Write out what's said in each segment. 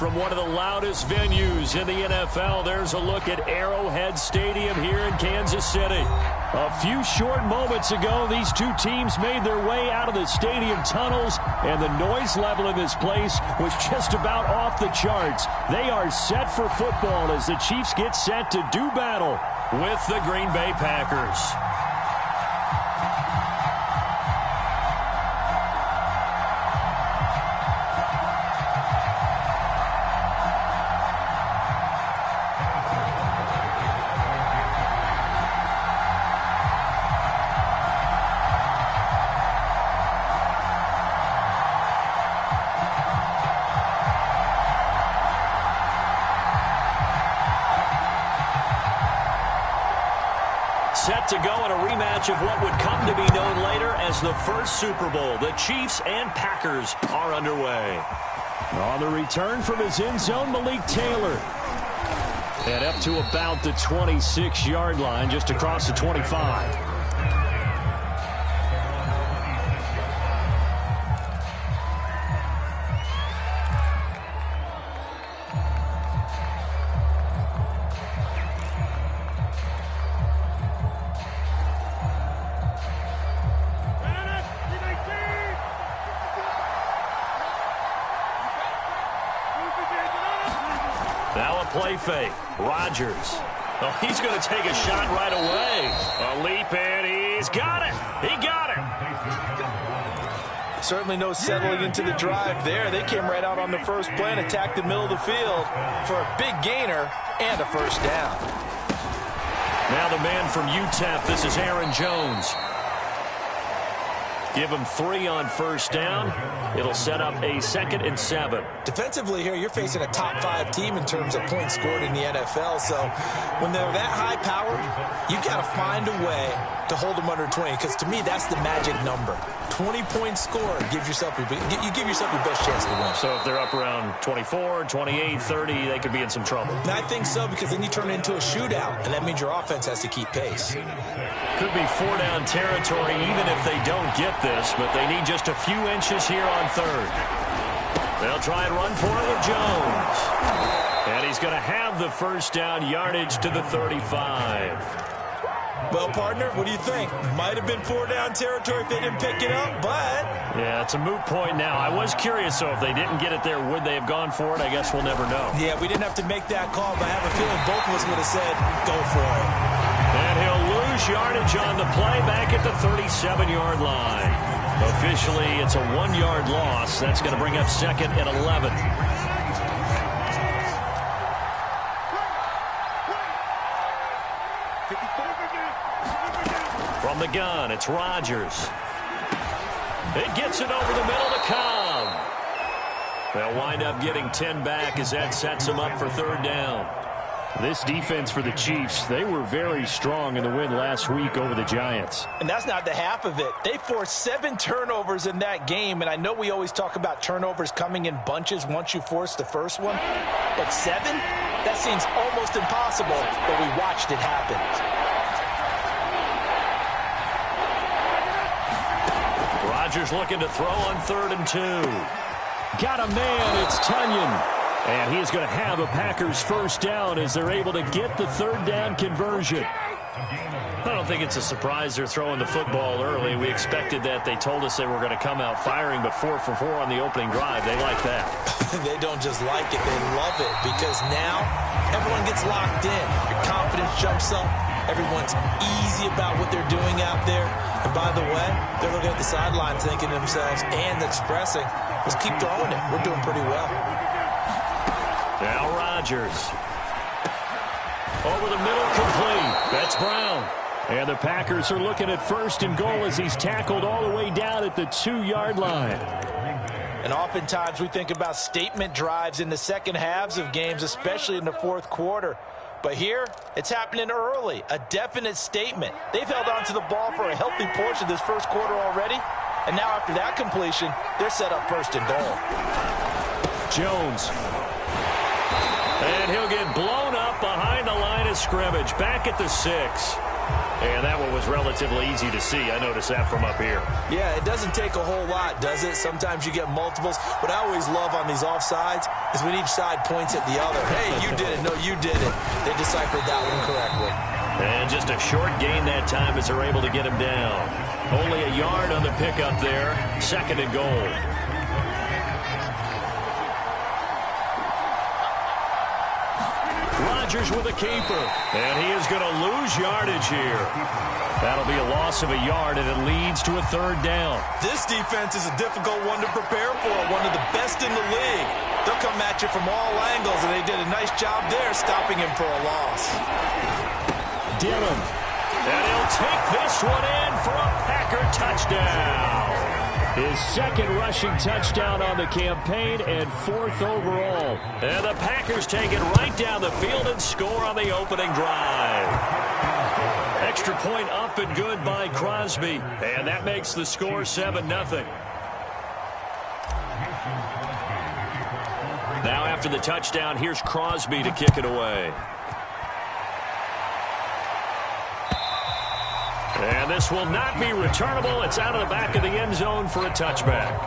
from one of the loudest venues in the NFL. There's a look at Arrowhead Stadium here in Kansas City. A few short moments ago, these two teams made their way out of the stadium tunnels, and the noise level in this place was just about off the charts. They are set for football as the Chiefs get set to do battle with the Green Bay Packers. Set to go in a rematch of what would come to be known later as the first Super Bowl. The Chiefs and Packers are underway. On the return from his end zone, Malik Taylor. And up to about the 26-yard line, just across the 25. Now a play fake. Rodgers. Oh, he's going to take a shot right away. A leap in. He's got it. He got it. Certainly no settling into the drive there. They came right out on the first play and attacked the middle of the field for a big gainer and a first down. Now the man from UTEP. This is Aaron Jones. Give him 3 on first down. It'll set up a 2nd and 7. Defensively here, you're facing a top 5 team in terms of points scored in the NFL. So when they're that high powered, you've got to find a way to hold them under 20. Because to me, that's the magic number. 20 points scored gives yourself your best chance to win. So if they're up around 24, 28, 30, they could be in some trouble. And I think so, because then you turn it into a shootout, and that means your offense has to keep pace. Could be 4-down territory even if they don't get this, but they need just a few inches here on 3rd. They'll try and run for it with Jones. And he's going to have the first down, yardage to the 35. Well, partner, what do you think? Might have been 4-down territory if they didn't pick it up, but... Yeah, it's a moot point now. I was curious, so if they didn't get it there, would they have gone for it? I guess we'll never know. Yeah, we didn't have to make that call, but I have a feeling both of us would have said, go for it. And he'll lose yardage on the play back at the 37-yard line. Officially, it's a 1-yard loss. That's going to bring up 2nd and 11. From the gun, it's Rodgers. It gets it over the middle to Cobb. They'll wind up getting 10 back as that sets them up for 3rd down. This defense for the Chiefs, they were very strong in the win last week over the Giants. And that's not the half of it. They forced 7 turnovers in that game, and I know we always talk about turnovers coming in bunches once you force the first one. But 7? That seems almost impossible, but we watched it happen. Rodgers looking to throw on 3rd and 2. Got a man, it's Tunyon. And he's going to have a Packers first down as they're able to get the 3rd down conversion. I don't think it's a surprise they're throwing the football early. We expected that. They told us they were going to come out firing, but 4 for 4 on the opening drive. They like that. They don't just like it, they love it, because now everyone gets locked in. Your confidence jumps up. Everyone's easy about what they're doing out there. And by the way, they're looking at the sidelines thinking to themselves and expressing, let's keep throwing it. We're doing pretty well. Now Rodgers. Over the middle, complete. That's Brown. And the Packers are looking at 1st and goal as he's tackled all the way down at the 2-yard line. And oftentimes we think about statement drives in the second halves of games, especially in the 4th quarter. But here, it's happening early. A definite statement. They've held on to the ball for a healthy portion of this 1st quarter already. And now after that completion, they're set up 1st and goal. Jones. And he'll get blown up behind the line of scrimmage. Back at the 6. And that one was relatively easy to see. I noticed that from up here. Yeah, it doesn't take a whole lot, does it? Sometimes you get multiples. What I always love on these offsides is when each side points at the other. Hey, you did it. No, you did it. They deciphered that one correctly. And just a short gain that time as they're able to get him down. Only a yard on the pickup there. 2nd and goal. Rodgers with a keeper. And he is going to lose yardage here. That'll be a loss of a yard, and it leads to a 3rd down. This defense is a difficult one to prepare for. One of the best in the league. They'll come at you from all angles, and they did a nice job there stopping him for a loss. Dillon. And he'll take this one in for a Packer touchdown. His 2nd rushing touchdown on the campaign and 4th overall. And the Packers take it right down the field and score on the opening drive. Extra point up and good by Crosby. And that makes the score 7-0. Now after the touchdown, here's Crosby to kick it away. And this will not be returnable. It's out of the back of the end zone for a touchback.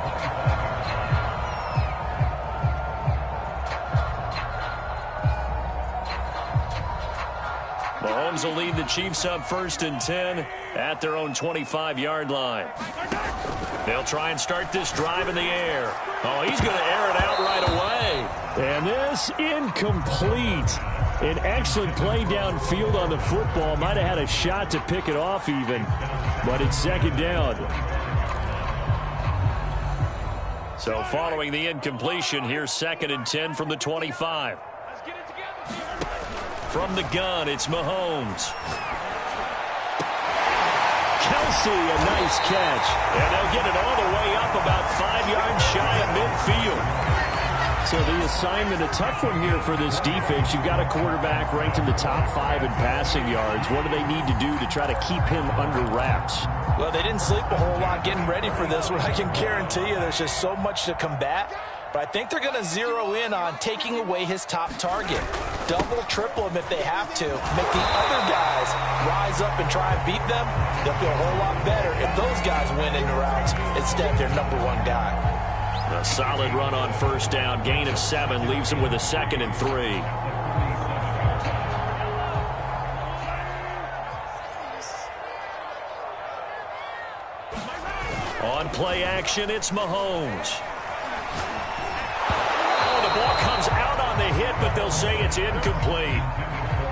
Mahomes will lead the Chiefs up 1st and 10 at their own 25-yard line. They'll try and start this drive in the air. Oh, he's going to air it out right away. And this incomplete. An excellent play downfield on the football. Might have had a shot to pick it off even, but it's 2nd down. So following the incompletion, here's 2nd and 10 from the 25. From the gun, it's Mahomes. Kelsey, a nice catch. And they'll get it all the way up about 5 yards shy of midfield. So the assignment, a tough one here for this defense. You've got a quarterback ranked in the top 5 in passing yards. What do they need to do to try to keep him under wraps? Well, they didn't sleep a whole lot getting ready for this one. I can guarantee you there's just so much to combat. But I think they're going to zero in on taking away his top target. Double, triple him if they have to. Make the other guys rise up and try and beat them. They'll feel a whole lot better if those guys win in the routes instead of their #1 guy. A solid run on 1st down. Gain of 7 leaves him with a 2nd and 3. On play action, it's Mahomes. Oh, the ball comes out on the hit, but they'll say it's incomplete.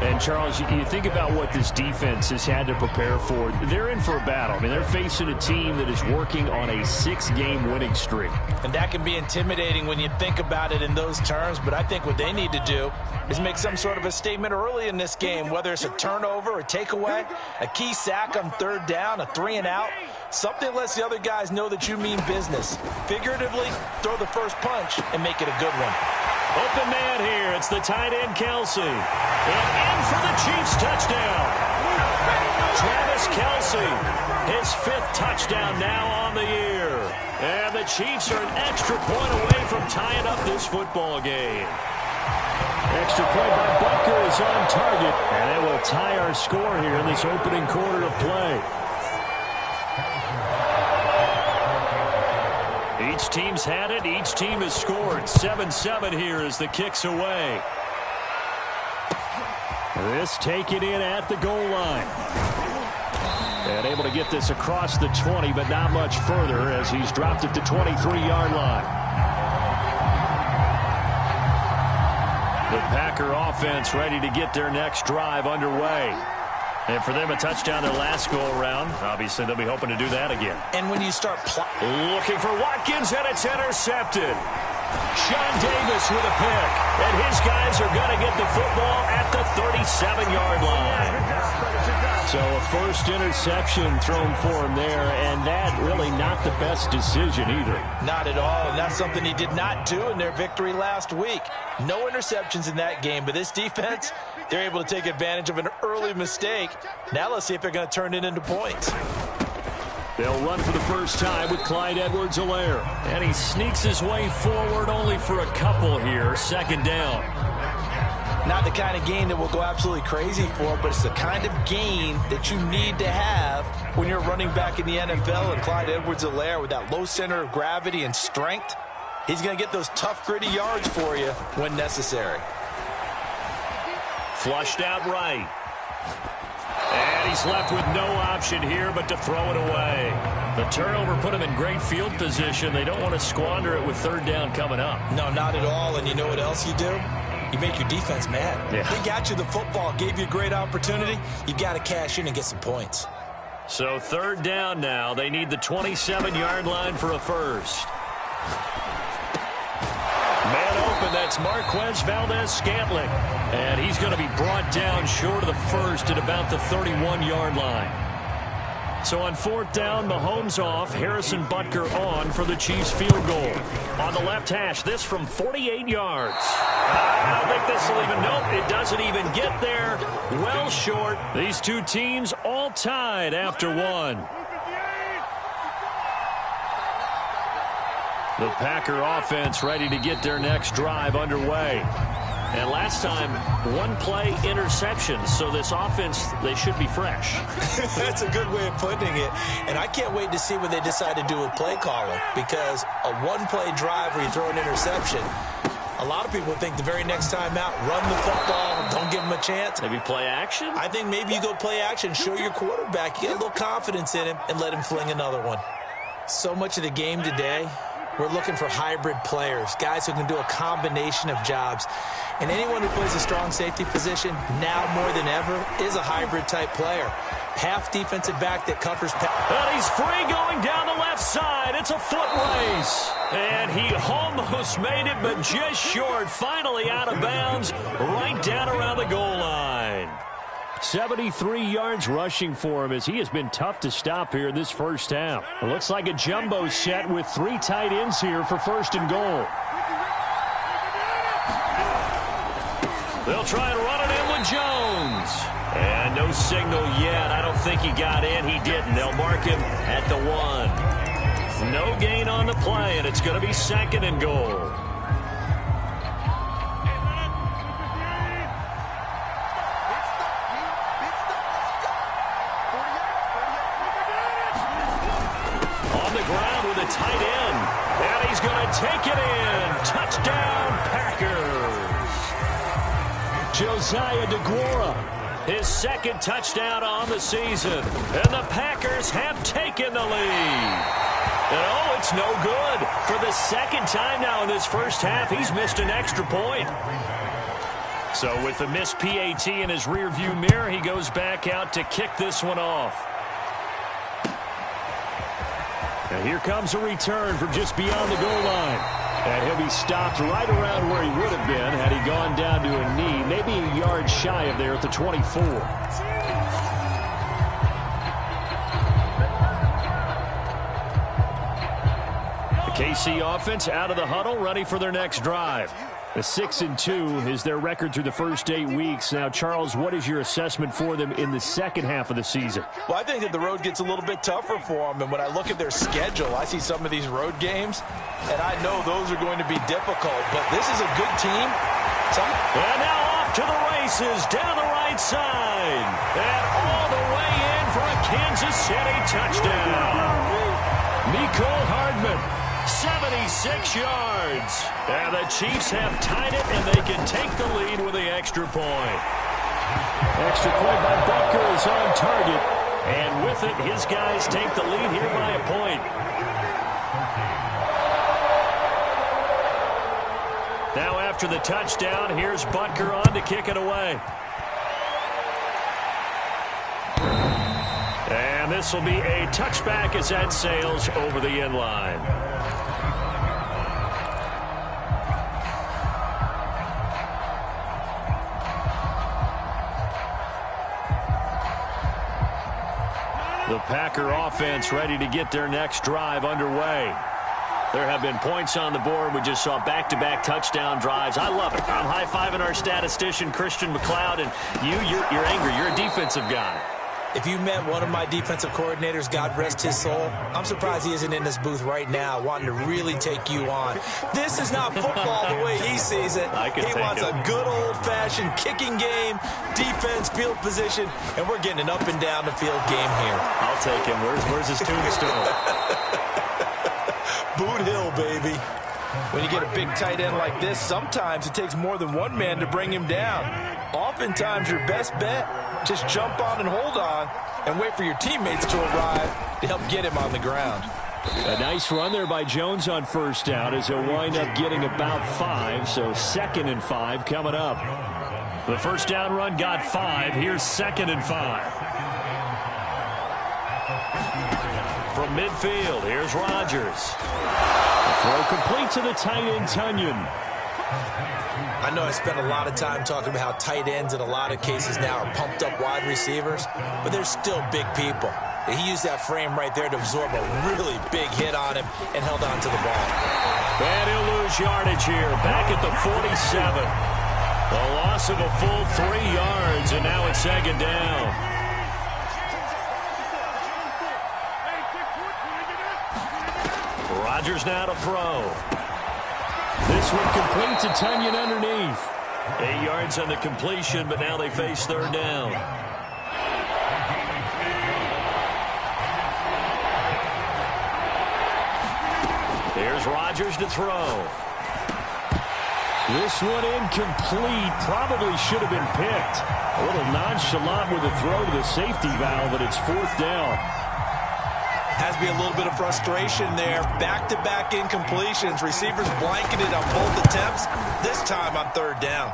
And, Charles, you think about what this defense has had to prepare for. They're in for a battle. I mean, they're facing a team that is working on a 6-game winning streak. And that can be intimidating when you think about it in those terms. But I think what they need to do is make some sort of a statement early in this game, whether it's a turnover, a takeaway, a key sack on 3rd down, a 3-and-out. Something that lets the other guys know that you mean business. Figuratively, throw the first punch and make it a good one. Open man here. It's the tight end, Kelsey. And in for the Chiefs touchdown. Travis Kelsey, his 5th touchdown now on the year. And the Chiefs are an extra point away from tying up this football game. Extra point by Butker is on target. And it will tie our score here in this opening quarter of play. Each team's had it. Each team has scored. 7-7 here as the kick's away. This taken in at the goal line. And able to get this across the 20, but not much further as he's dropped it to 23-yard line. The Packer offense ready to get their next drive underway. And for them, a touchdown their last go-around. Obviously, they'll be hoping to do that again. And when you start looking for Watkins, and it's intercepted. Sean Davis with a pick. And his guys are going to get the football at the 37-yard line. So a first interception thrown for him there, and that really not the best decision either. Not at all, and that's something he did not do in their victory last week. No interceptions in that game, but this defense, they're able to take advantage of an early mistake. Now let's see if they're going to turn it into points. They'll run for the first time with Clyde Edwards-Helaire. And he sneaks his way forward only for a couple here. 2nd down. Now not the kind of game that we'll go absolutely crazy for, but it's the kind of game that you need to have when you're running back in the NFL. And Clyde Edwards-Helaire, with that low center of gravity and strength, he's going to get those tough, gritty yards for you when necessary. Flushed out right. And he's left with no option here but to throw it away. The turnover put him in great field position. They don't want to squander it with third down coming up. No, not at all. And you know what else you do? You make your defense mad. Yeah. They got you the football, gave you a great opportunity. You've got to cash in and get some points. So third down now. They need the 27-yard line for a first. Man open, that's Marquez Valdez-Scantling. And he's going to be brought down short of the first at about the 31-yard line. So on fourth down, Mahomes off, Harrison Butker on for the Chiefs field goal. On the left hash, this from 48 yards. I don't think this will even, nope, it doesn't even get there. Well short. These two teams all tied after one. The Packer offense ready to get their next drive underway. And last time, one-play interception. So this offense, they should be fresh. That's a good way of putting it. And I can't wait to see what they decide to do with play calling. Because a one-play drive where you throw an interception, a lot of people think the very next time out, run the football, don't give them a chance. Maybe play action? I think maybe you go play action, show your quarterback, get a little confidence in him, and let him fling another one. So much of the game today, we're looking for hybrid players, guys who can do a combination of jobs. And anyone who plays a strong safety position, now more than ever, is a hybrid-type player. Half defensive back that covers pass. And he's free going down the left side. It's a foot race. And he almost made it, but just short. Finally out of bounds, right down around the goal line. 73 yards rushing for him as he has been tough to stop here in this first half. It looks like a jumbo set with three tight ends here for first and goal. They'll try and run it in with Jones. And no signal yet. I don't think he got in. He didn't. They'll mark him at the 1. No gain on the play, and it's going to be second and goal. Tight end, and he's going to take it in. Touchdown, Packers. Josiah DeGuara, his second touchdown on the season, and the Packers have taken the lead. And oh, it's no good. For the second time now in this first half, he's missed an extra point. So with the missed PAT in his rearview mirror, he goes back out to kick this one off. And here comes a return from just beyond the goal line. And he'll be stopped right around where he would have been had he gone down to a knee, maybe a yard shy of there at the 24. The KC offense out of the huddle, ready for their next drive. A 6-2 is their record through the first 8 weeks. Now, Charles, what is your assessment for them in the second half of the season? Well, I think that the road gets a little bit tougher for them. And when I look at their schedule, I see some of these road games, and I know those are going to be difficult. But this is a good team. And now off to the races, down the right side. And all the way in for a Kansas City touchdown. Mecole Hardman. 76 yards. And the Chiefs have tied it, and they can take the lead with the extra point. Extra point by Butker is on target. And with it, his guys take the lead here by a point. Now after the touchdown, here's Butker on to kick it away. And this will be a touchback as that sails over the end line. The Packer offense ready to get their next drive underway. There have been points on the board. We just saw back-to-back touchdown drives. I love it. I'm high-fiving our statistician, Christian McLeod, and you're angry. You're a defensive guy. If you met one of my defensive coordinators, God rest his soul, I'm surprised he isn't in this booth right now wanting to really take you on. This is not football the way he sees it. He wants a good old-fashioned kicking game, defense, field position, and we're getting an up and down the field game here. I'll take him. Where's his tombstone? Boot Hill, baby. When you get a big tight end like this, sometimes it takes more than one man to bring him down. Oftentimes, your best bet, just jump on and hold on and wait for your teammates to arrive to help get him on the ground. A nice run there by Jones on first down as he'll wind up getting about 5, so 2nd and 5 coming up. The first down run got 5. Here's 2nd and 5. From midfield, here's Rodgers. The throw complete to the tight end, Tunyon. I know I spent a lot of time talking about how tight ends in a lot of cases now are pumped up wide receivers, but they're still big people. He used that frame right there to absorb a really big hit on him and held on to the ball. And he'll lose yardage here, back at the 47. A loss of a full 3 yards, and now it's 2nd down. Rodgers now to throw. This one complete to Tunyon underneath. 8 yards on the completion, but now they face 3rd down. Here's Rodgers to throw. This one incomplete. Probably should have been picked. A little nonchalant with a throw to the safety valve, but it's 4th down. Has to be a little bit of frustration there. Back-to-back incompletions. Receivers blanketed on both attempts, this time on 3rd down.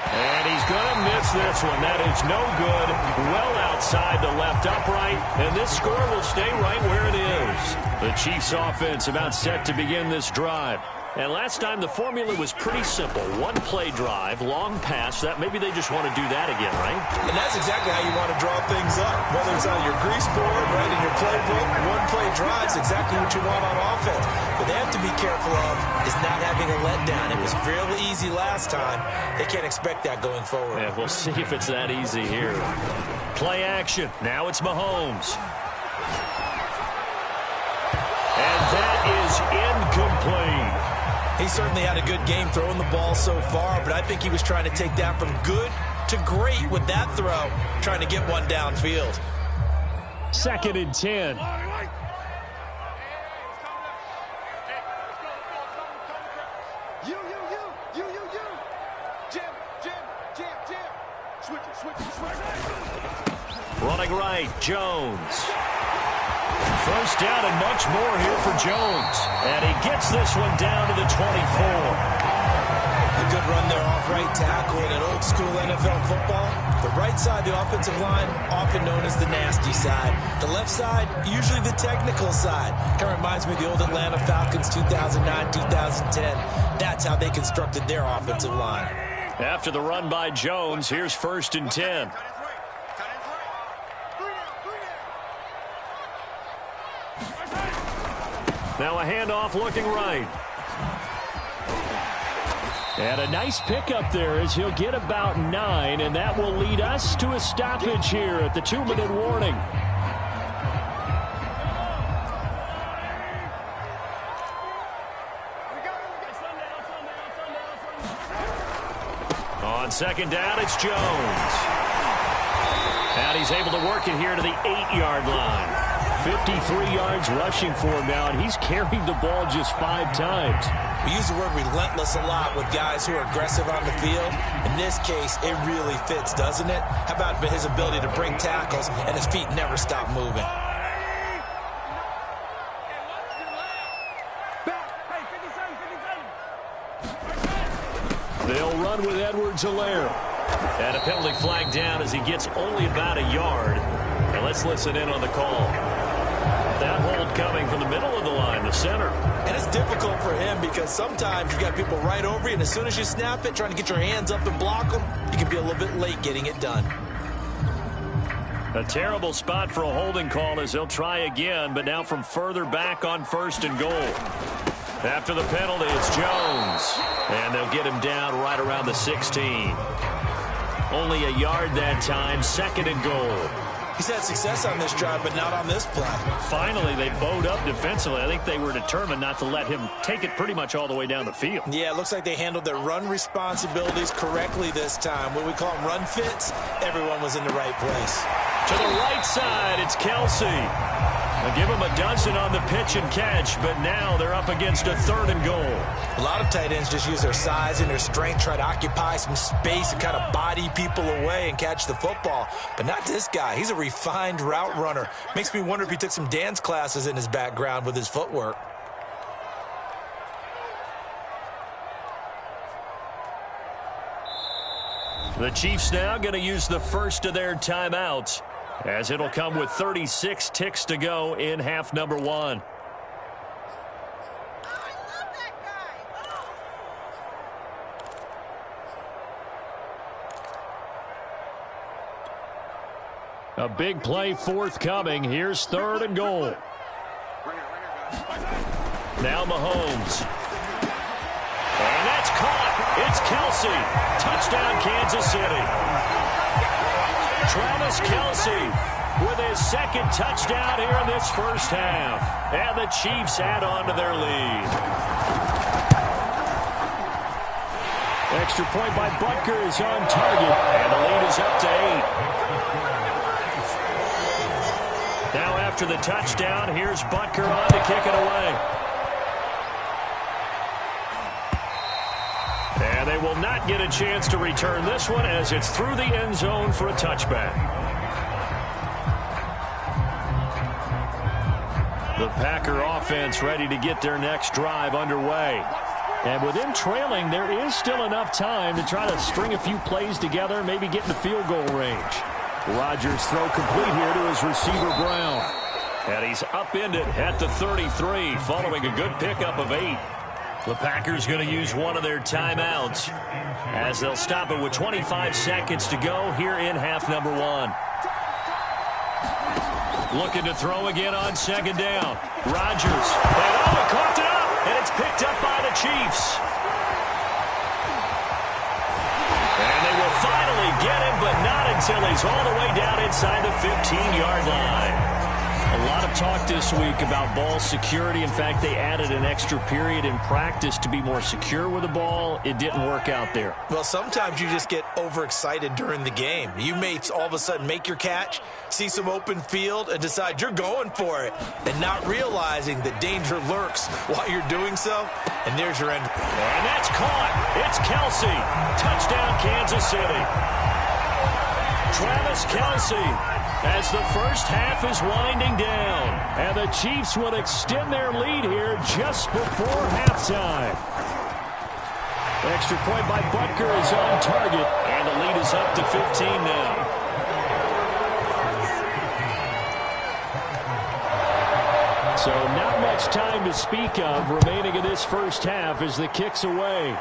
And he's going to miss this one. That is no good. Well outside the left upright, and this score will stay right where it is. The Chiefs offense about set to begin this drive. And last time the formula was pretty simple. 1-play drive, long pass. That maybe they just want to do that again, right? And that's exactly how you want to draw things up. Whether it's on your grease board, right in your playbook, 1-play drive is exactly what you want on offense. What they have to be careful of is not having a letdown. It was fairly easy last time. They can't expect that going forward. Yeah, we'll see if it's that easy here. Play action. Now it's Mahomes. And that is incomplete. He certainly had a good game throwing the ball so far, but I think he was trying to take that from good to great with that throw, trying to get one downfield. 2nd and 10. Running right, Jones. First down and much more here for Jones. And he gets this one down to the 24. A good run there off right tackle in an old school NFL football. The right side, the offensive line, often known as the nasty side. The left side, usually the technical side. Kind of reminds me of the old Atlanta Falcons 2009, 2010. That's how they constructed their offensive line. After the run by Jones, here's 1st and 10. Now a handoff looking right. And a nice pickup there as he'll get about 9, and that will lead us to a stoppage here at the 2-minute warning. On 2nd down, it's Jones. And he's able to work it here to the 8-yard line. 53 yards rushing for him now, and he's carried the ball just 5 times. We use the word relentless a lot with guys who are aggressive on the field. In this case, it really fits, doesn't it? How about his ability to break tackles and his feet never stop moving? They'll run with Edwards-Helaire. And a penalty flag down as he gets only about a yard. And let's listen in on the call. That hold coming from the middle of the line, the center. And it's difficult for him because sometimes you've got people right over you, and as soon as you snap it, trying to get your hands up and block them, you can be a little bit late getting it done. A terrible spot for a holding call as they'll try again, but now from further back on 1st and goal. After the penalty, it's Jones. And they'll get him down right around the 16. Only a yard that time, 2nd and goal. He's had success on this drive, but not on this play. Finally, they bowed up defensively. I think they were determined not to let him take it pretty much all the way down the field. Yeah, it looks like they handled their run responsibilities correctly this time. What we call them run fits, everyone was in the right place. To the right side, it's Kelsey. They'll give him a dozen on the pitch and catch, but now they're up against a 3rd and goal. A lot of tight ends just use their size and their strength, try to occupy some space and kind of body people away and catch the football. But not this guy. He's a refined route runner. Makes me wonder if he took some dance classes in his background with his footwork. The Chiefs now going to use the first of their timeouts, as it'll come with 36 ticks to go in half number 1. A big play forthcoming. Here's 3rd and goal. Now Mahomes. And that's caught. It's Kelsey. Touchdown, Kansas City. Travis Kelsey with his 2nd touchdown here in this first half. And the Chiefs add on to their lead. Extra point by Butker is on target. And the lead is up to 8. Now after the touchdown, here's Butker on to kick it away. And they will not get a chance to return this one as it's through the end zone for a touchback. The Packer offense ready to get their next drive underway. And with them trailing, there is still enough time to try to string a few plays together, maybe get in the field goal range. Rodgers throw complete here to his receiver Brown. And he's upended at the 33 following a good pickup of 8. The Packers going to use one of their timeouts as they'll stop it with 25 seconds to go here in half number 1. Looking to throw again on 2nd down. Rodgers. And coughed it up. And it's picked up by the Chiefs. And they will finally get him, but not until he's all the way down inside the 15-yard line. A lot of talk this week about ball security. In fact, they added an extra period in practice to be more secure with the ball. It didn't work out there. Well, sometimes you just get overexcited during the game. You may all of a sudden make your catch, see some open field, and decide you're going for it, and not realizing that danger lurks while you're doing so. And there's your end. And that's caught. It's Kelsey. Touchdown, Kansas City. Travis Kelsey, as the first half is winding down. And the Chiefs will extend their lead here just before halftime. Extra point by Butker is on target. And the lead is up to 15 now. So not much time to speak of remaining in this first half as the kick's away.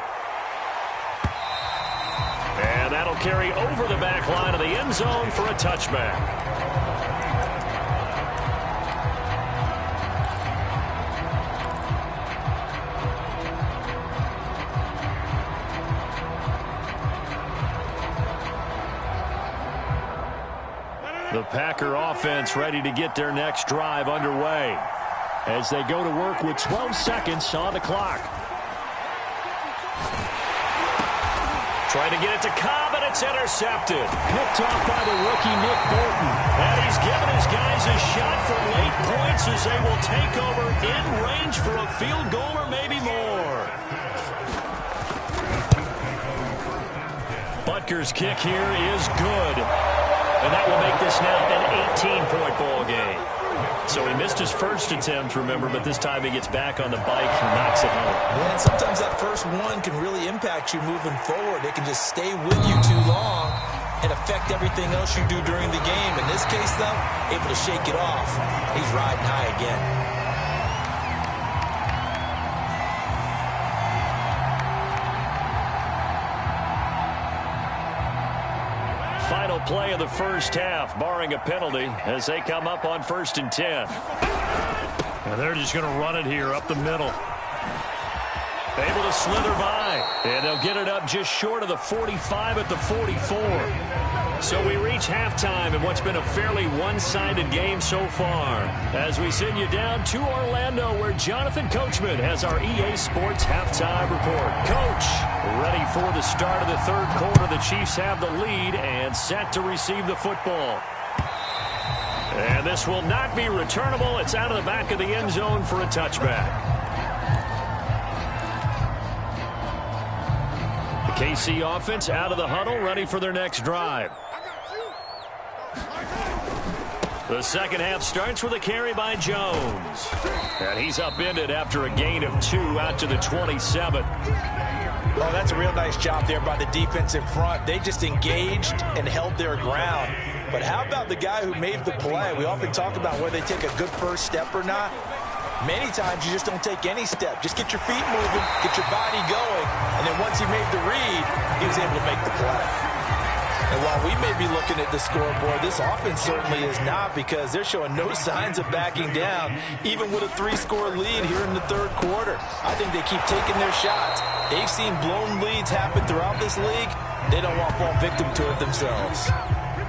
And that'll carry over the back line of the end zone for a touchback. The Packer offense ready to get their next drive underway as they go to work with 12 seconds on the clock. Trying to get it to Cobb, and it's intercepted. Picked off by the rookie Nick Bolton. And he's given his guys a shot for late points as they will take over in range for a field goal or maybe more. Butker's kick here is good. And that will make this now an 18-point ball game. So he missed his first attempt, remember, but this time he gets back on the bike and knocks it home. Yeah, and sometimes that first one can really impact you moving forward. It can just stay with you too long and affect everything else you do during the game. In this case, though, able to shake it off. He's riding high again. Final play of the first half, barring a penalty, as they come up on 1st and 10. And they're just going to run it here up the middle. Able to slither by. And they'll get it up just short of the 45 at the 44. So we reach halftime in what's been a fairly one-sided game so far. As we send you down to Orlando, where Jonathan Coachman has our EA Sports halftime report. Coach, ready for the start of the third quarter. The Chiefs have the lead and set to receive the football. And this will not be returnable. It's out of the back of the end zone for a touchback. The KC offense out of the huddle, ready for their next drive. The second half starts with a carry by Jones. And he's upended after a gain of 2 out to the 27. Well, that's a real nice job there by the defensive front. They just engaged and held their ground. But how about the guy who made the play? We often talk about whether they take a good first step or not. Many times you just don't take any step. Just get your feet moving, get your body going, and then once he made the read, he was able to make the play. And while we may be looking at the scoreboard, this offense certainly is not, because they're showing no signs of backing down, even with a 3-score lead here in the third quarter. I think they keep taking their shots. They've seen blown leads happen throughout this league. They don't want to fall victim to it themselves.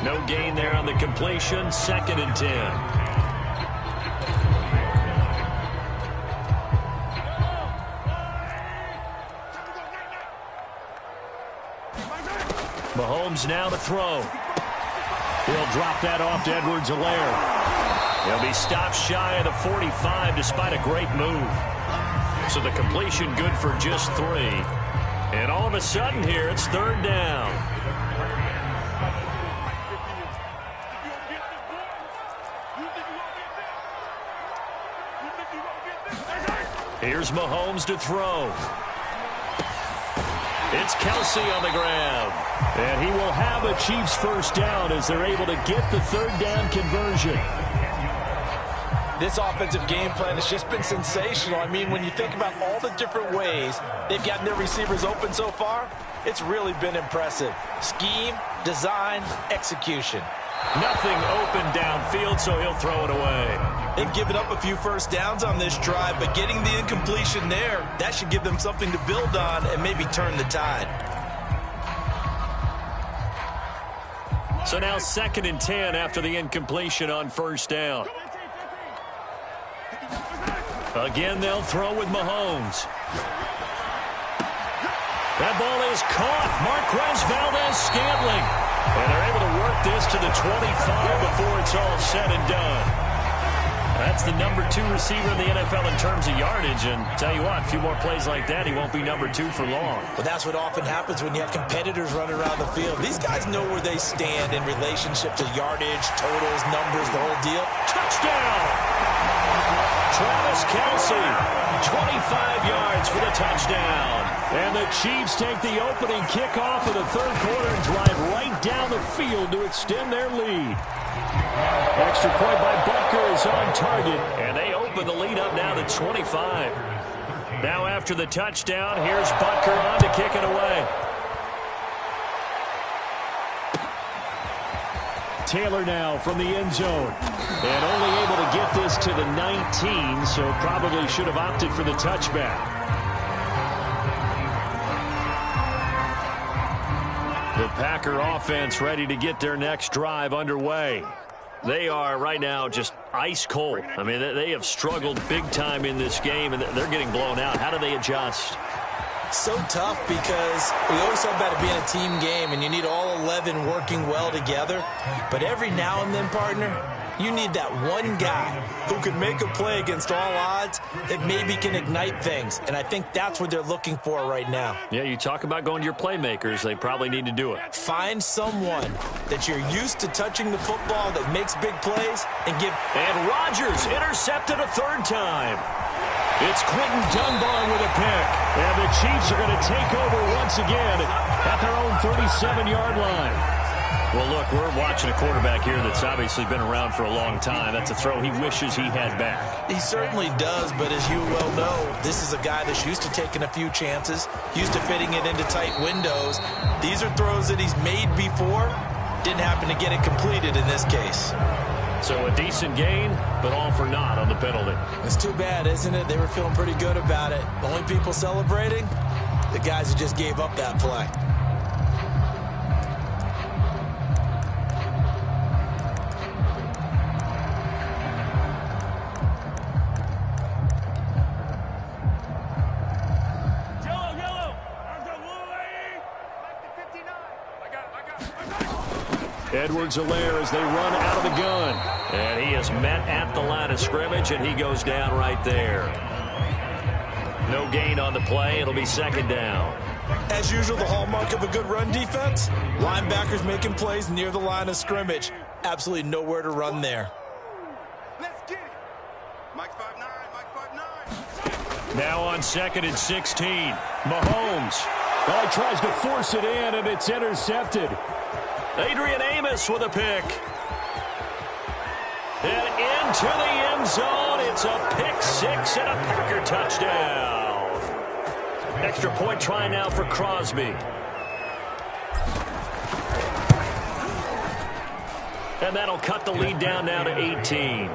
No gain there on the completion. 2nd and 10. Mahomes now to throw. He'll drop that off to Edwards-Helaire. He'll be stopped shy of the 45 despite a great move. So the completion good for just 3. And all of a sudden here, it's 3rd down. Here's Mahomes to throw. It's Kelsey on the ground. And he will have a Chiefs first down as they're able to get the 3rd down conversion. This offensive game plan has just been sensational. I mean, when you think about all the different ways they've gotten their receivers open so far, it's really been impressive. Scheme, design, execution. Nothing open downfield, so he'll throw it away. They've given up a few first downs on this drive, but getting the incompletion there, that should give them something to build on and maybe turn the tide. So now 2nd and 10 after the incompletion on first down. Again, they'll throw with Mahomes. That ball is caught. Marquez Valdes-Scantling. And they're able to work this to the 25 before it's all said and done. That's the number 2 receiver in the NFL in terms of yardage. And tell you what, a few more plays like that, he won't be number 2 for long. Well, that's what often happens when you have competitors running around the field. These guys know where they stand in relationship to yardage, totals, numbers, the whole deal. Touchdown! Travis Kelsey, 25 yards for the touchdown. And the Chiefs take the opening kickoff of the third quarter and drive right down the field to extend their lead. Extra point by Butker is on target, and they open the lead up now to 25. Now after the touchdown, here's Butker on to kick it away. Taylor now from the end zone. And only able to get this to the 19, so probably should have opted for the touchback. The Packer offense ready to get their next drive underway. They are right now just ice cold. I mean, they have struggled big time in this game, and they're getting blown out. How do they adjust? So tough, because we always talk about it being a team game, and you need all 11 working well together. But every now and then, partner, you need that one guy who can make a play against all odds that maybe can ignite things. And I think that's what they're looking for right now. Yeah, you talk about going to your playmakers. They probably need to do it. Find someone that you're used to touching the football that makes big plays and give. And Rodgers intercepted a 3rd time. It's Quentin Dunbar with a pick. And the Chiefs are going to take over once again at their own 37-yard line. Well, look, we're watching a quarterback here that's obviously been around for a long time. That's a throw he wishes he had back. He certainly does, but as you well know, this is a guy that's used to taking a few chances, used to fitting it into tight windows. These are throws that he's made before. Didn't happen to get it completed in this case. So a decent gain, but all for naught on the penalty. It's too bad, isn't it? They were feeling pretty good about it. The only people celebrating, the guys who just gave up that play. Edwards-Helaire as they run out of the gun. And he is met at the line of scrimmage, and he goes down right there. No gain on the play. It'll be second down. As usual, the hallmark of a good run defense, linebackers making plays near the line of scrimmage. Absolutely nowhere to run there. Let's get it. Mike 5'9", Mike 5'9". Now on 2nd and 16. Mahomes. Well, he tries to force it in, and it's intercepted. Adrian Amos with a pick. And into the end zone. It's a pick six and a Packer touchdown. Extra point try now for Crosby. And that'll cut the lead down now to 18.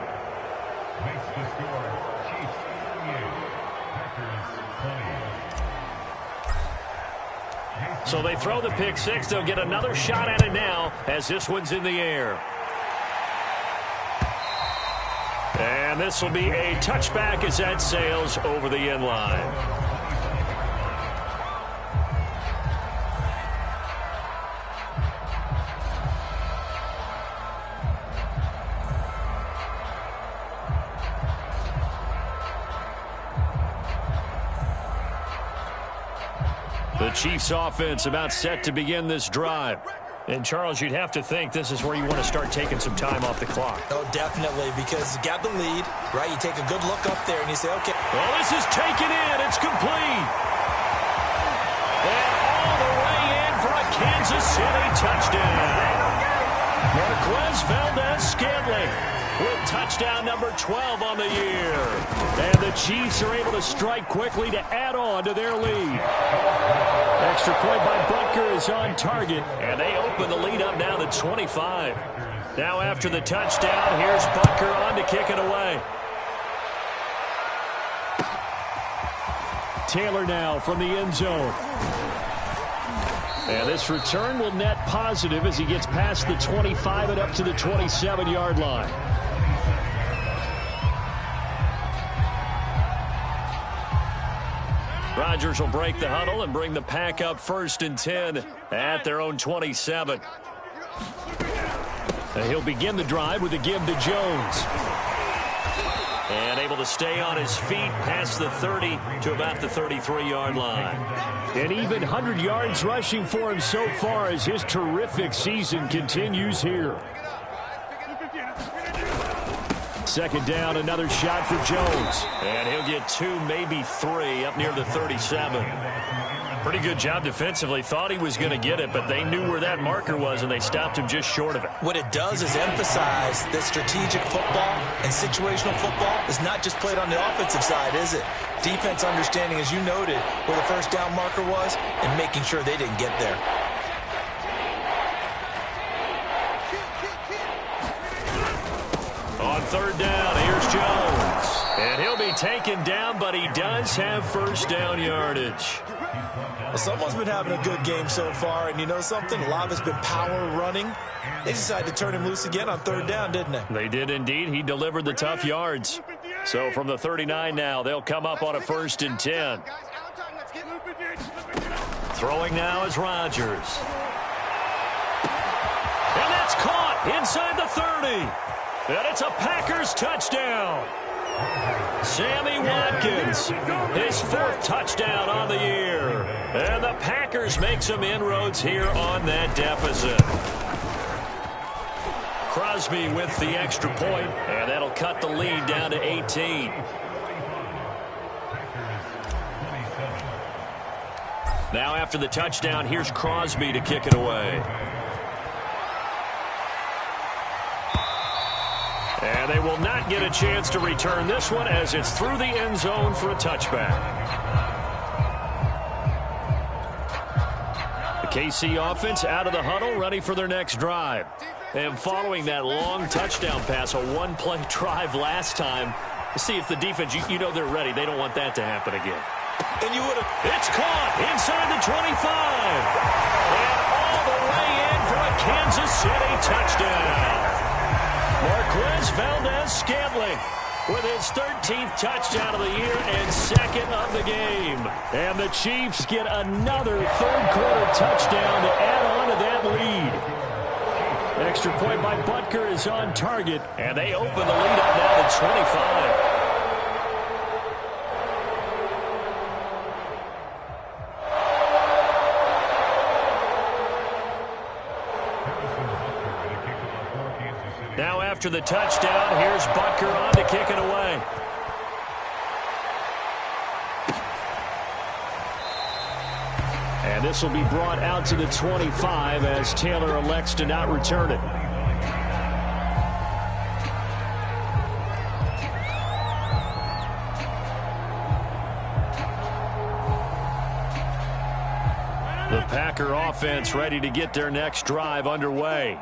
So they throw the pick six. They'll get another shot at it now as this one's in the air. And this will be a touchback as that sails over the end line. The Chiefs offense about set to begin this drive. And, Charles, you'd have to think this is where you want to start taking some time off the clock. Oh, definitely, because you got the lead, right? You take a good look up there and you say, okay. Well, this is taken in. It's complete. And all the way in for a Kansas City touchdown. Marquez Valdez-Scantling with touchdown number 12 on the year. And the Chiefs are able to strike quickly to add on to their lead. Extra point by Butker is on target, and they open the lead up now to 25. Now after the touchdown, here's Butker on to kick it away. Taylor now from the end zone. And this return will net positive as he gets past the 25 and up to the 27-yard line. Rodgers will break the huddle and bring the Pack up 1st and 10 at their own 27. And he'll begin the drive with a give to Jones. And able to stay on his feet past the 30 to about the 33-yard line. An even 100 yards rushing for him so far as his terrific season continues here. Second down, another shot for Jones. And he'll get 2, maybe 3 up near the 37. Pretty good job defensively. Thought he was going to get it, but they knew where that marker was, and they stopped him just short of it. What it does is emphasize that strategic football and situational football is not just played on the offensive side, is it? Defense understanding, as you noted, where the first down marker was and making sure they didn't get there. On 3rd down, here's Jones. And he'll be taken down, but he does have 1st down yardage. Well, someone's been having a good game so far, and you know something? A lot of it's been power running. They decided to turn him loose again on 3rd down, didn't they? They did indeed. He delivered the tough yards. So from the 39 now, they'll come up on a 1st and 10. Throwing now is Rodgers. And that's caught inside the 30. And it's a Packers touchdown. Sammy Watkins, his 4th touchdown on the year. And the Packers make some inroads here on that deficit. Crosby with the extra point, and that'll cut the lead down to 18. Now after the touchdown, here's Crosby to kick it away. And they will not get a chance to return this one as it's through the end zone for a touchback. The KC offense out of the huddle, ready for their next drive. And following that long touchdown pass, a one-play drive last time, to see if the defense, you know they're ready. They don't want that to happen again. And you would have. It's caught inside the 25. And all the way in for a Kansas City touchdown. Marquez Valdez-Scantling with his 13th touchdown of the year and 2nd of the game. And the Chiefs get another 3rd quarter touchdown to add on to that lead. extra point by Butker is on target, and they open the lead up now to 25. Now after the touchdown, here's Butker on to kick it away. And this will be brought out to the 25 as Taylor elects to not return it. The Packer offense ready to get their next drive underway.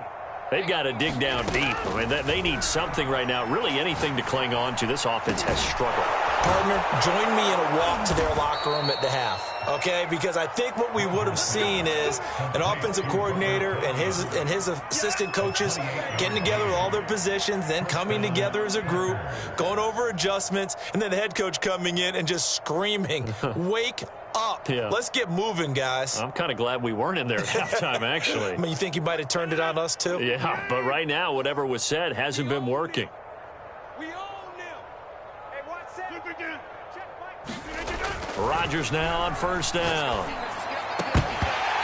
They've got to dig down deep. I mean, they need something right now, really anything to cling on to. This offense has struggled. Partner, join me in a walk to their locker room at the half, okay? Because I think what we would have seen is an offensive coordinator and his assistant coaches getting together with all their positions, then coming together as a group, going over adjustments, and then the head coach coming in and just screaming, wake up. Yeah. Let's get moving, guys. I'm kind of glad we weren't in there at halftime, actually. I mean, you think he might have turned it on us, too? Yeah, but right now, whatever was said hasn't been working. Rodgers now on first down.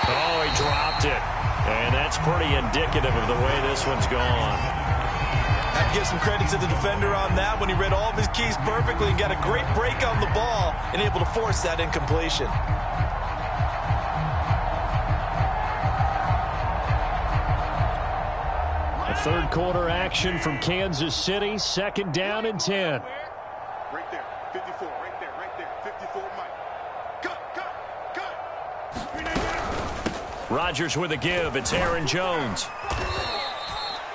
Oh, he dropped it. And that's pretty indicative of the way this one's gone. I have to give some credit to the defender on that when he read all of his keys perfectly and got a great break on the ball and able to force that incompletion. A third quarter action from Kansas City. 2nd down and 10. Right there, 54, right there, 54, Mike. Cut. Rodgers with a give. It's Aaron Jones.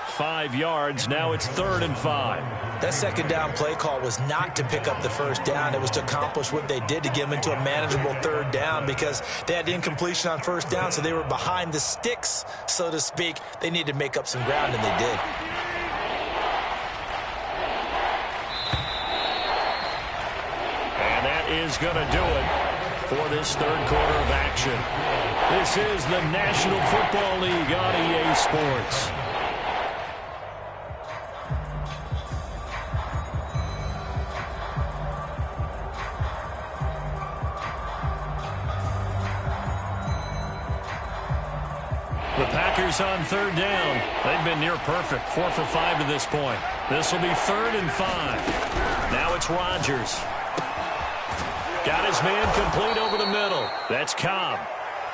5 yards. Now it's 3rd and 5. That 2nd down play call was not to pick up the first down. It was to accomplish what they did to get them into a manageable 3rd down because they had incompletion on first down, so they were behind the sticks, so to speak. They needed to make up some ground, and they did. And that is going to do it for this 3rd quarter of action. This is the National Football League on EA Sports. The Packers on 3rd down. They've been near perfect. 4 for 5 to this point. This will be 3rd and 5. Now it's Rodgers. Got his man complete over the middle. That's Cobb.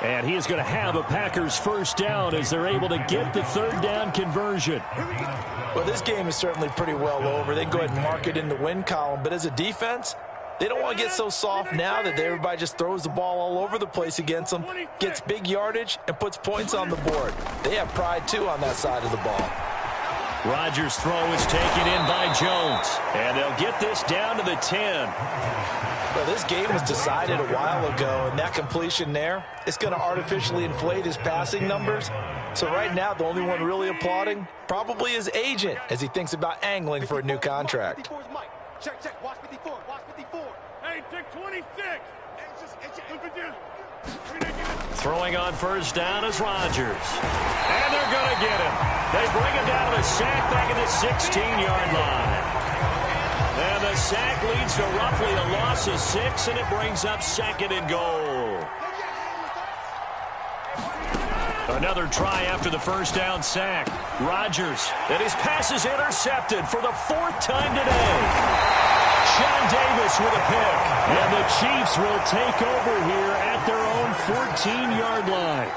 And he is going to have a Packers first down as they're able to get the 3rd down conversion. Well, this game is certainly pretty well over. They can go ahead and mark it in the win column. But as a defense, they don't want to get so soft now that everybody just throws the ball all over the place against them, gets big yardage, and puts points on the board. They have pride, too, on that side of the ball. Rodgers' throw is taken in by Jones. And they'll get this down to the 10. Well, this game was decided a while ago, and that completion there, it's going to artificially inflate his passing numbers. So right now, the only one really applauding probably his agent as he thinks about angling for a new contract. Check, watch 54, watch 54. Hey, check 26. Throwing on first down is Rodgers. And they're going to get him. They bring him down to the sack back at the 16-yard line. And the sack leads to roughly a loss of 6, and it brings up 2nd and goal. Another try after the first down sack. Rodgers, and his pass is intercepted for the 4th time today. Sean Davis with a pick. And the Chiefs will take over here at their own 14-yard line.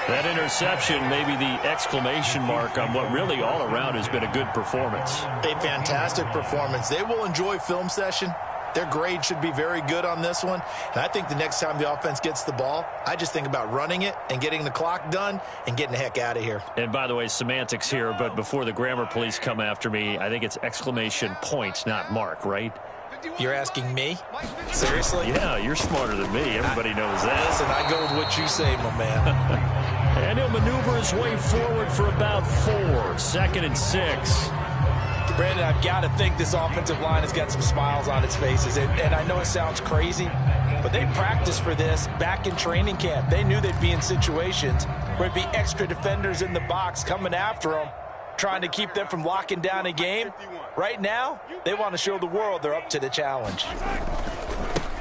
That interception may be the exclamation mark on what really all around has been a good performance. A fantastic performance. They will enjoy film session. Their grade should be very good on this one. And I think the next time the offense gets the ball, I just think about running it and getting the clock done and getting the heck out of here. And by the way, semantics here, but before the grammar police come after me, I think it's exclamation point, not mark, right? You're asking me? Seriously? Yeah, you're smarter than me. Everybody knows that. Listen, I go with what you say, my man. And he'll maneuver his way forward for about 4. 2nd and 6. Brandon, I've got to think this offensive line has got some smiles on its faces. And I know it sounds crazy, but they practiced for this back in training camp. They knew they'd be in situations where it'd be extra defenders in the box coming after them. trying to keep them from locking down a game. Right now, they want to show the world they're up to the challenge.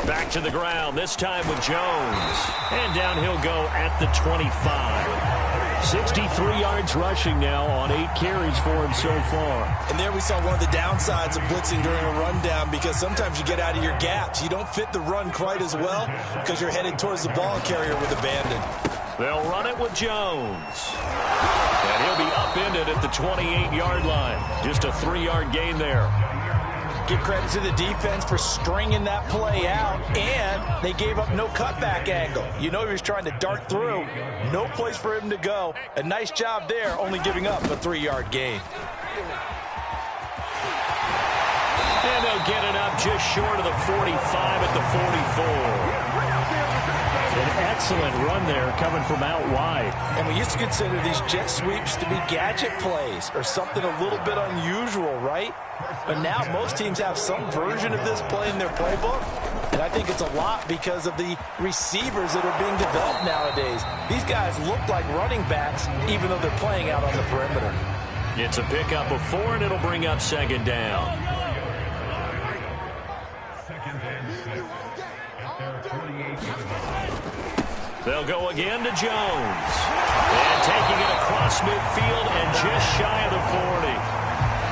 Back to the ground, this time with Jones. And down he'll go at the 25. 63 yards rushing now on 8 carries for him so far. And there we saw one of the downsides of blitzing during a rundown, because sometimes you get out of your gaps. You don't fit the run quite as well because you're headed towards the ball carrier with abandon. They'll run it with Jones. And he'll be upended at the 28-yard line. Just a 3-yard gain there. Give credit to the defense for stringing that play out, and they gave up no cutback angle. You know he was trying to dart through. No place for him to go. A nice job there, only giving up a 3-yard gain. And they'll get it up just short of the 45 at the 44. An excellent run there coming from out wide. And we used to consider these jet sweeps to be gadget plays or something a little bit unusual, right? But now most teams have some version of this play in their playbook. And I think it's a lot because of the receivers that are being developed nowadays. These guys look like running backs even though they're playing out on the perimeter. It's a pickup of 4, and it'll bring up 2nd down. They'll go again to Jones. And taking it across midfield and just shy of the 40.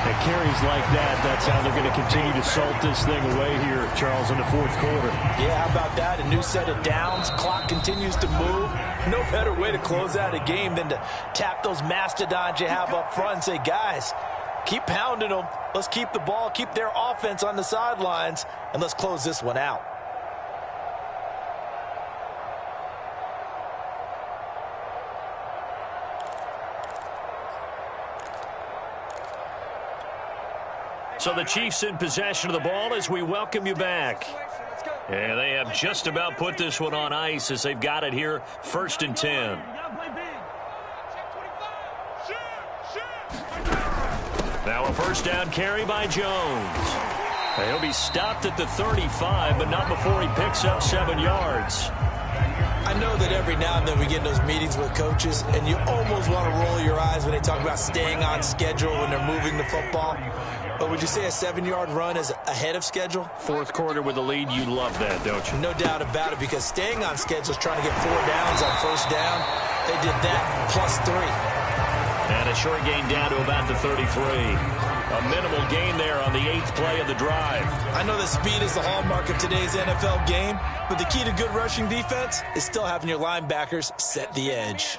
At carries like that, that's how they're going to continue to salt this thing away here, Charles, in the 4th quarter. Yeah, how about that? A new set of downs. Clock continues to move. No better way to close out a game than to tap those mastodons you have up front and say, guys, keep pounding them. Let's keep the ball, keep their offense on the sidelines, and let's close this one out. So the Chiefs in possession of the ball as we welcome you back. And they have just about put this one on ice as they've got it here, 1st and 10. Now a 1st down carry by Jones. He'll be stopped at the 35, but not before he picks up 7 yards. I know that every now and then we get in those meetings with coaches, and you almost want to roll your eyes when they talk about staying on schedule when they're moving the football. But would you say a 7-yard run is ahead of schedule? 4th quarter with the lead, you love that, don't you? No doubt about it, because staying on schedule is trying to get 4 downs on 1st down. They did that plus 3. And a short gain down to about the 33. A minimal gain there on the 8th play of the drive. I know that speed is the hallmark of today's NFL game, but the key to good rushing defense is still having your linebackers set the edge.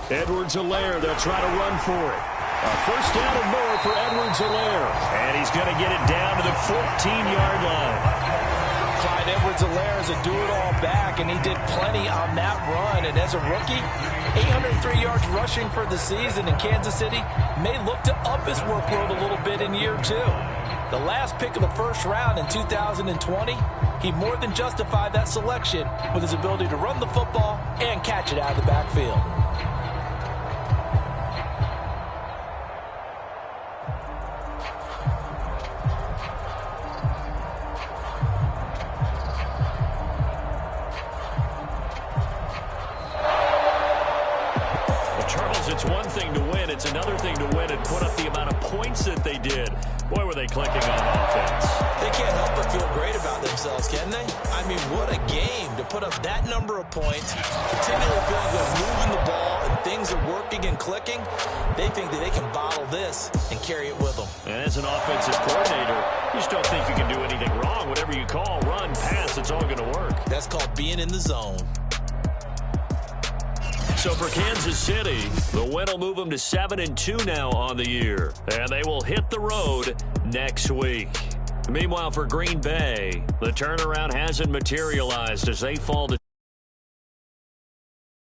Edwards-Helaire, they'll try to run for it. A 1st down and more for Edwards-Helaire. And he's going to get it down to the 14-yard line. Clyde Edwards-Helaire is a do-it-all back, and he did plenty on that run. And as a rookie, 803 yards rushing for the season, and Kansas City may look to up his workload a little bit in year 2. The last pick of the 1st round in 2020, he more than justified that selection with his ability to run the football and catch it out of the backfield. It's one thing to win. It's another thing to win and put up the amount of points that they did. Boy, were they clicking on offense. They can't help but feel great about themselves, can they? I mean, what a game to put up that number of points, continually feeling they're moving the ball and things are working and clicking. They think that they can bottle this and carry it with them. And as an offensive coordinator, you just don't think you can do anything wrong. Whatever you call, run, pass, it's all going to work. That's called being in the zone. So for Kansas City, the win will move them to 7-2 now on the year. And they will hit the road next week. Meanwhile, for Green Bay, the turnaround hasn't materialized as they fall to